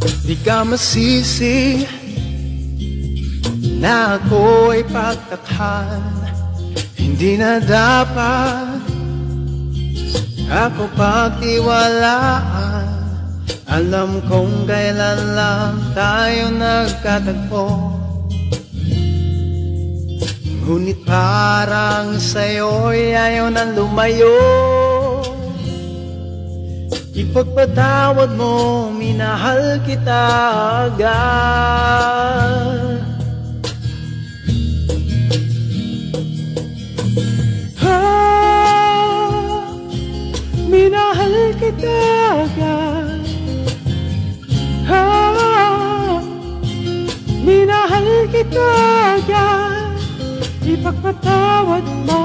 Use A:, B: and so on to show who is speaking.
A: Di ka masisi na ako'y pagtakhan. Hindi na dapat ako pagtiwalaan. Alam kong kailan lang tayo nagkatagpo, ngunit parang sa'yo'y ayaw nang lumayo. Ipagpatawad mo, minahal kita agad. Minahal kita agad. Minahal kita agad. Ipagpatawad mo.